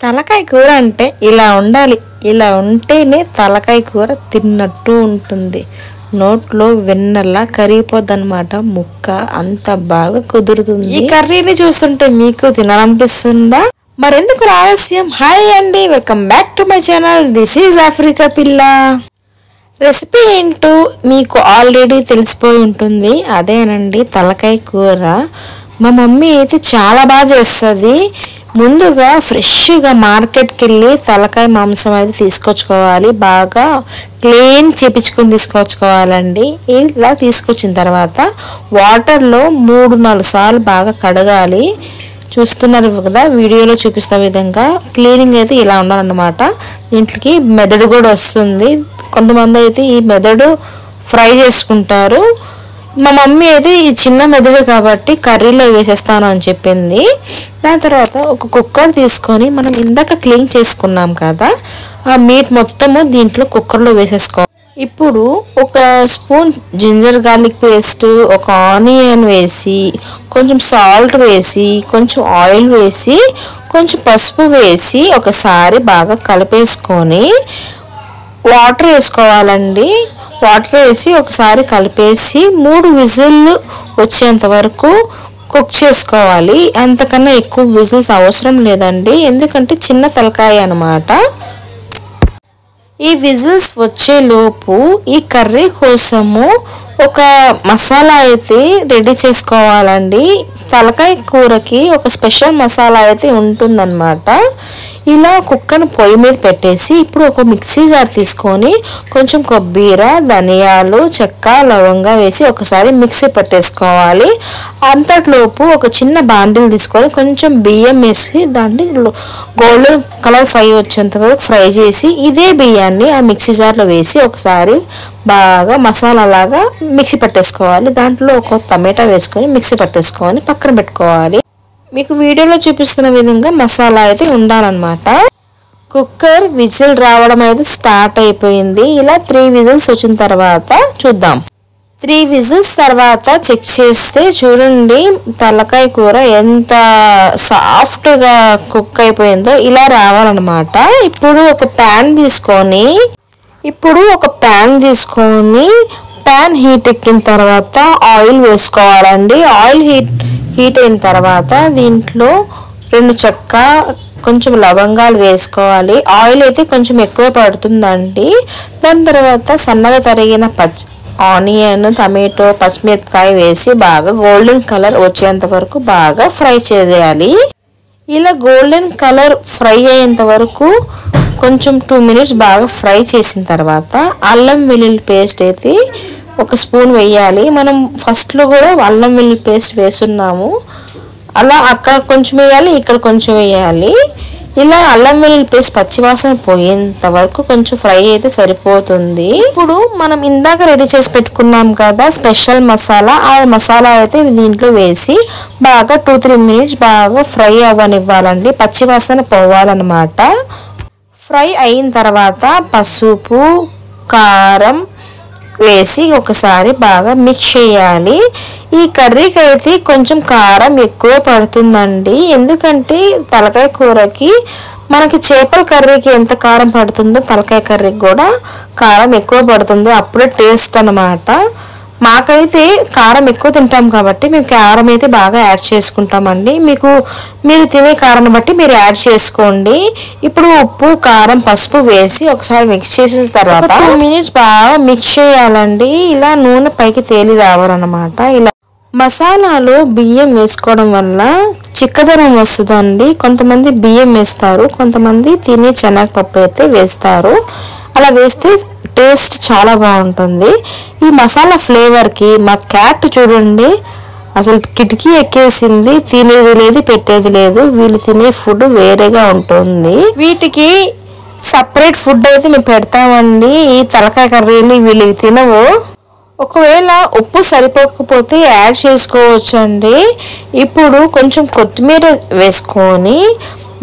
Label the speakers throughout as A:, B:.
A: తలకాయ కూర అంటే ఇలా ఉండాలి. ఇలా ఉంటేనే తలకాయ కూర తిన్నట్టు ఉంటుంది. నోట్లో వెన్నలా కరిగిపోద్దన్నమాట. ముక్క అంత బాగా కుదురుతుంది. ఈ కర్రీని చూస్తుంటే మీకు తినాలనిపిస్తుందా? మరెందుకు ఆలస్యం? హాయ్ అండి, welcome back to my channel. This is Africa పిల్ల. రెసిపీ ఏంటో మీకు ఆల్రెడీ తెలిసిపోయి ఉంటుంది. అదేనండి తలకాయ కూర. మా మమ్మీ అయితే చాలా బాగా చేస్తుంది. ముందుగా ఫ్రెష్గా మార్కెట్కి వెళ్ళి తలకాయ మాంసం అయితే తీసుకొచ్చుకోవాలి. బాగా క్లీన్ చేపించుకొని తీసుకొచ్చుకోవాలండి. ఇలా తీసుకొచ్చిన తర్వాత వాటర్లో 3-4 సార్లు బాగా కడగాలి. చూస్తున్నారు కదా, వీడియోలో చూపిస్తున్న విధంగా క్లీనింగ్ అయితే ఇలా ఉండాలన్నమాట. దీంట్లోకి మెదడు కూడా వస్తుంది. కొంతమంది అయితే ఈ మెదడు ఫ్రై చేసుకుంటారు. మా మమ్మీ అయితే ఈ చిన్న మెదడు కాబట్టి కర్రీలో వేసేస్తాను అని చెప్పింది. దాని తర్వాత ఒక కుక్కర్ తీసుకొని మనం ఇందాక క్లీన్ చేసుకున్నాం కదా, ఆ మీట్ మొత్తము దీంట్లో కుక్కర్లో వేసేసుకోవాలి. ఇప్పుడు ఒక స్పూన్ జింజర్ గార్లిక్ పేస్ట్, ఒక ఆనియన్ వేసి, కొంచెం సాల్ట్ వేసి, కొంచెం ఆయిల్ వేసి, కొంచెం పసుపు వేసి ఒకసారి బాగా కలిపేసుకొని వాటర్ వేసుకోవాలండి. వాటర్ వేసి ఒకసారి కలిపేసి 3 విజిల్లు వచ్చేంత వరకు కుక్ చేసుకోవాలి. అంతకన్నా ఎక్కువ విజిల్స్ అవసరం లేదండి, ఎందుకంటే చిన్న తలకాయ అన్నమాట. ఈ విజిల్స్ వచ్చేలోపు ఈ కర్రీ కోసము ఒక మసాలా అయితే రెడీ చేసుకోవాలండి. తలకాయ కూరకి ఒక స్పెషల్ మసాలా అయితే ఉంటుందన్నమాట. ఇలా కుక్కను పొయ్యి మీద పెట్టేసి ఇప్పుడు ఒక మిక్సీ జార్ తీసుకొని కొంచెం కొబ్బరి, ధనియాలు, చెక్క, లవంగా వేసి ఒకసారి మిక్సీ పట్టేసుకోవాలి. అంతట్లోపు ఒక చిన్న బాండిల్ తీసుకొని కొంచెం బియ్యం వేసి దాన్ని గోల్డెన్ కలర్ ఫ్రై వచ్చేంత వరకు ఫ్రై చేసి ఇదే బియ్యాన్ని ఆ మిక్సీ జార్లో వేసి ఒకసారి బాగా మసాలా లాగా మిక్సీ పట్టేసుకోవాలి. దాంట్లో ఒక టమాటా వేసుకొని మిక్సీ పట్టేసుకొని పక్కన పెట్టుకోవాలి. మీకు వీడియోలో చూపిస్తున్న విధంగా మసాలా అయితే ఉండాలన్నమాట. కుక్కర్ విజిల్ రావడం అయితే స్టార్ట్ అయిపోయింది. ఇలా 3 విజిల్స్ వచ్చిన తర్వాత చూద్దాం. 3 విజిల్స్ తర్వాత చెక్ చేస్తే చూడండి తలకాయ కూర ఎంత సాఫ్ట్గా కుక్ అయిపోయిందో. ఇలా రావాలన్నమాట. ఇప్పుడు ఒక ప్యాన్ ప్యాన్ హీట్ ఎక్కిన తర్వాత ఆయిల్ వేసుకోవాలండి. ఆయిల్ హీట్ అయిన తర్వాత దీంట్లో 2 చెక్క, కొంచెం లవంగాలు వేసుకోవాలి. ఆయిల్ అయితే కొంచెం ఎక్కువ పడుతుందండి. దాని తర్వాత సన్నగా తరిగిన ఆనియన్, టమాటో, పచ్చిమిరపకాయ వేసి బాగా గోల్డెన్ కలర్ వచ్చేంత వరకు బాగా ఫ్రై చేయాలి. ఇలా గోల్డెన్ కలర్ ఫ్రై అయ్యేంత వరకు కొంచెం 2 మినిట్స్ బాగా ఫ్రై చేసిన తర్వాత అల్లం వెల్లుల్లి పేస్ట్ అయితే ఒక స్పూన్ వేయాలి. మనం ఫస్ట్లో కూడా అల్లం వెల్లుల్లి పేస్ట్ వేస్తున్నాము. అలా అక్కడ కొంచెం వేయాలి, ఇక్కడ కొంచెం వేయాలి. ఇలా అల్లం వెల్లుల్లి పేస్ట్ పచ్చివాసన పోయేంత వరకు కొంచెం ఫ్రై అయితే సరిపోతుంది. ఇప్పుడు మనం ఇందాక రెడీ చేసి పెట్టుకున్నాం కదా స్పెషల్ మసాలా, ఆ మసాలా అయితే దీంట్లో వేసి బాగా 2-3 మినిట్స్ బాగా ఫ్రై అవ్వనివ్వాలండి. పచ్చివాసన పోవాలన్నమాట. ఫ్రై అయిన తర్వాత పసుపు, కారం వేసి ఒకసారి బాగా మిక్స్ చేయాలి. ఈ కర్రీకి అయితే కొంచెం కారం ఎక్కువ పడుతుందండి, ఎందుకంటే తలకాయ కూరకి మనకి చేపల కర్రీకి ఎంత కారం పడుతుందో తలకాయ కర్రీకి కూడా కారం ఎక్కువ పడుతుంది. అప్పుడే టేస్ట్ అన్నమాట. మాకైతే కారం ఎక్కువ తింటాం కాబట్టి మేము కారం అయితే బాగా యాడ్ చేసుకుంటామండి. మీరు తినే కారాన్ని బట్టి మీరు యాడ్ చేసుకోండి. ఇప్పుడు ఉప్పు, కారం, పసుపు వేసి ఒకసారి మిక్స్ చేసిన తర్వాత 2 మినిట్స్ బాగా మిక్స్ చేయాలండి. ఇలా నూనె పైకి తేలి రావాలన్నమాట. ఇలా మసాలాలో బియ్యం వేసుకోవడం వల్ల చిక్కదనం వస్తుందండి. కొంతమంది బియ్యం వేస్తారు, కొంతమంది తినే శనగపప్పు అయితే వేస్తారు. అలా వేస్తే టేస్ట్ చాలా బాగుంటుంది. ఈ మసాలా ఫ్లేవర్కి మా క్యాట్ చూడండి అసలు కిటికీ ఎక్కేసింది. తినేది లేదు, పెట్టేది లేదు. వీళ్ళు తినే ఫుడ్ వేరేగా ఉంటుంది. వీటికి సపరేట్ ఫుడ్ అయితే మేము పెడతామండి. ఈ తలకాయ కర్రీని వీళ్ళు తినవు. ఒకవేళ ఉప్పు సరిపోకపోతే యాడ్ చేసుకోవచ్చు అండి. ఇప్పుడు కొంచెం కొత్తిమీర వేసుకొని,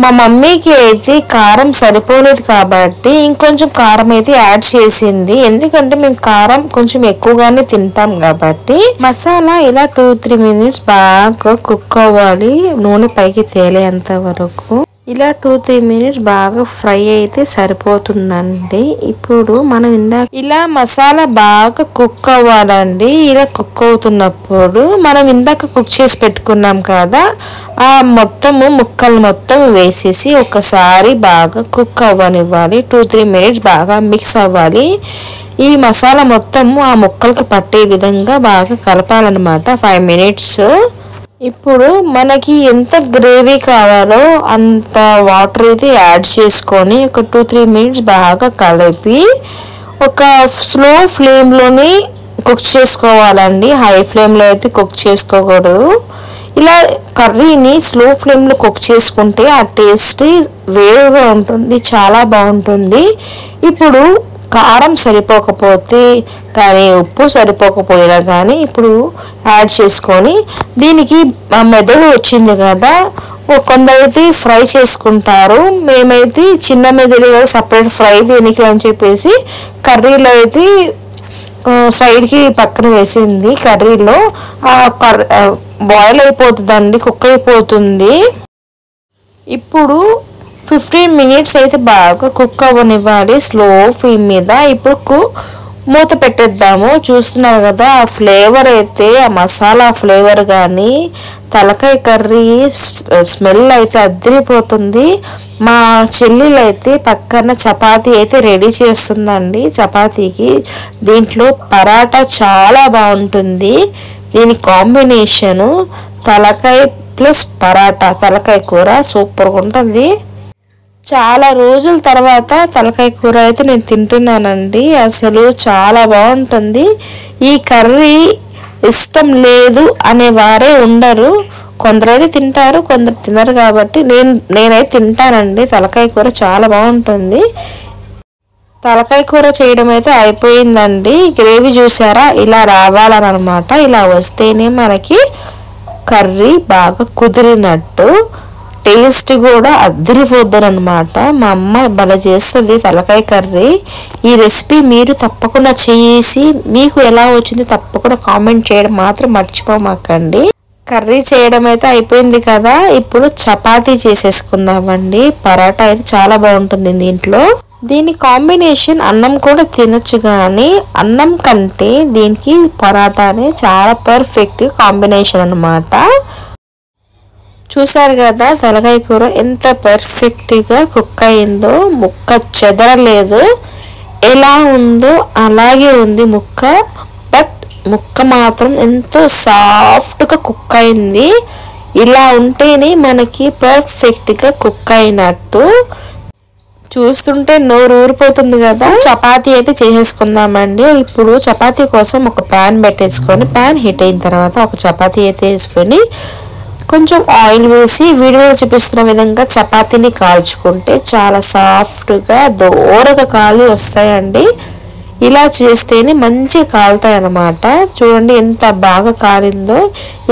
A: మా మమ్మీకి అయితే కారం సరిపోలేదు కాబట్టి ఇంకొంచెం కారం అయితే యాడ్ చేసింది. ఎందుకంటే మేము కారం కొంచెం ఎక్కువగానే తింటాం కాబట్టి. మసాలా ఇలా 2-3 మినిట్స్ బాగా కుక్ అవ్వాలి, నూనె పైకి తేలేంత వరకు. ఇలా 2-3 మినిట్స్ బాగా ఫ్రై అయితే సరిపోతుందండి. ఇప్పుడు మనం ఇలా మసాలా బాగా కుక్ అవ్వాలండి. ఇలా కుక్ అవుతున్నప్పుడు మనం ఇందాక కుక్ చేసి పెట్టుకున్నాం కదా, ఆ ముక్కలు మొత్తం వేసేసి ఒకసారి బాగా కుక్ అవ్వనివ్వాలి. 2-3 మినిట్స్ బాగా మిక్స్ అవ్వాలి. ఈ మసాలా మొత్తం ఆ ముక్కలకి పట్టే విధంగా బాగా కలపాలన్నమాట 5 మినిట్స్. ఇప్పుడు మనకి ఎంత గ్రేవీ కావాలో అంత వాటర్ అయితే యాడ్ చేసుకొని ఒక 2-3 మినిట్స్ బాగా కలిపి ఒక స్లో ఫ్లేమ్లోనే కుక్ చేసుకోవాలండి. హై ఫ్లేమ్లో అయితే కుక్ చేసుకోకూడదు. ఇలా కర్రీని స్లో ఫ్లేమ్లో కుక్ చేసుకుంటే ఆ టేస్ట్ వేరుగా ఉంటుంది, చాలా బాగుంటుంది. ఇప్పుడు కారం సరిపోకపోతే కానీ ఉప్పు సరిపోకపోయినా కానీ ఇప్పుడు యాడ్ చేసుకొని దీనికి మెదడు వచ్చింది కదా, కొందరైతే ఫ్రై చేసుకుంటారు. మేమైతే చిన్న మెదడు కదా సపరేట్ ఫ్రై దీనికి అని చెప్పేసి కర్రీలో అయితే సైడ్కి పక్కన వేసింది. కర్రీలో బాయిల్ అయిపోతుందండి, కుక్ అయిపోతుంది. ఇప్పుడు 15 మినిట్స్ అయితే బాగా కుక్ అవ్వనివ్వాలి స్లో ఫ్లేమ్ మీద. ఇప్పుడు మూత పెట్టేద్దాము. చూస్తున్నారు కదా ఆ ఫ్లేవర్ అయితే, ఆ మసాలా ఫ్లేవర్ కానీ తలకాయ కర్రీ స్మెల్ అయితే అదిరిపోతుంది. మా చెల్లెలు అయితే పక్కన చపాతీ అయితే రెడీ చేస్తుందండి. చపాతీకి దీంట్లో పరాటా చాలా బాగుంటుంది. దీని కాంబినేషను తలకాయ ప్లస్ పరాటా, తలకాయ కూర సూపర్గా ఉంటుంది. చాలా రోజుల తర్వాత తలకాయ కూర అయితే నేను తింటున్నానండి. అసలు చాలా బాగుంటుంది. ఈ కర్రీ ఇష్టం లేదు అనేవారే ఉండరు. కొందరైతే తింటారు, కొందరు తినరు. కాబట్టి నేనైతే తింటానండి. తలకాయ కూర చాలా బాగుంటుంది. తలకాయ కూర చేయడం అయితే అయిపోయిందండి. గ్రేవీ చూసారా, ఇలా రావాలని అనమాట. ఇలా వస్తేనే మనకి కర్రీ బాగా కుదిరినట్టు. టేస్ట్ కూడా అద్దరిపోద్దని అనమాట. మా అమ్మ భలే చేస్తుంది తలకాయ కర్రీ. ఈ రెసిపీ మీరు తప్పకుండా చేసి మీకు ఎలా వచ్చిందో తప్పకుండా కామెంట్ చేయడం మాత్రం మర్చిపోమాకండి. కర్రీ చేయడం అయితే అయిపోయింది కదా, ఇప్పుడు చపాతీ చేసేసుకుందామండి. పరాటా అయితే చాలా బాగుంటుంది దీంట్లో. దీని కాంబినేషన్ అన్నం కూడా తినొచ్చు, కానీ అన్నం కంటే దీనికి పరాటానే చాలా పర్ఫెక్ట్ కాంబినేషన్ అనమాట. చూసారు కదా తలకాయ కూర ఎంత పర్ఫెక్ట్గా కుక్ అయిందో, ముక్క చెదరలేదు. ఎలా ఉందో అలాగే ఉంది ముక్క, బట్ ముక్క మాత్రం ఎంతో సాఫ్ట్గా కుక్ అయింది. ఇలా ఉంటేనే మనకి పర్ఫెక్ట్గా కుక్ అయినట్టు. చూస్తుంటే నోరు ఊరిపోతుంది కదా. చపాతీ అయితే చేసేసుకుందామండి. ఇప్పుడు చపాతీ కోసం ఒక ప్యాన్ పెట్టేసుకొని, ప్యాన్ హీట్ అయిన తర్వాత ఒక చపాతీ అయితే వేసుకొని కొంచెం ఆయిల్ వేసి వీడియోలో చూపిస్తున్న విధంగా చపాతీని కాల్చుకుంటే చాలా సాఫ్ట్గా దోరగా కాలి వస్తాయండి. ఇలా చేస్తేనే మంచిగా కాలుతాయి అన్నమాట. చూడండి ఎంత బాగా కాలిందో.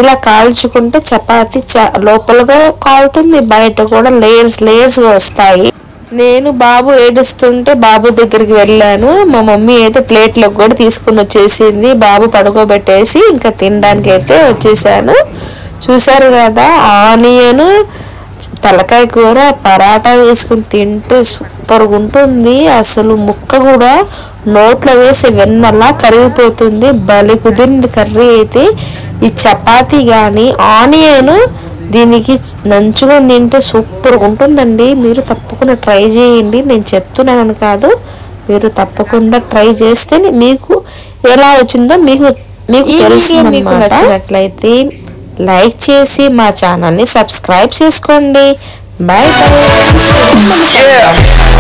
A: ఇలా కాల్చుకుంటే చపాతీ లోపలగా కాలుతుంది, బయట కూడా లేయర్స్గా వస్తాయి. నేను బాబు ఏడుస్తుంటే బాబు దగ్గరికి వెళ్ళాను. మా మమ్మీ అయితే ప్లేట్లోకి కూడా తీసుకుని వచ్చేసింది. బాబు పడుకోబెట్టేసి ఇంకా తినడానికి అయితే వచ్చేసాను. చూసారు కదా ఆనియన్ తలకాయ కూర పరాటా వేసుకుని తింటే సూపర్గా ఉంటుంది. అసలు ముక్క కూడా నోట్లో వేసి వెన్నలా కరిగిపోతుంది. భలే కుదిరింది కర్రీ అయితే. ఈ చపాతీ కానీ ఆనియన్ దీనికి నంచుకొని తింటే సూపర్గా ఉంటుందండి. మీరు తప్పకుండా ట్రై చేయండి. నేను చెప్తున్నాను కాదు, మీరు తప్పకుండా ట్రై చేస్తేనే మీకు ఎలా వచ్చిందో మీకు తెలుస్తుంది. మీకు నచ్చినట్లయితే లైక్ చేసి మా ఛానల్ని సబ్స్క్రైబ్ చేసుకోండి. Bye bye.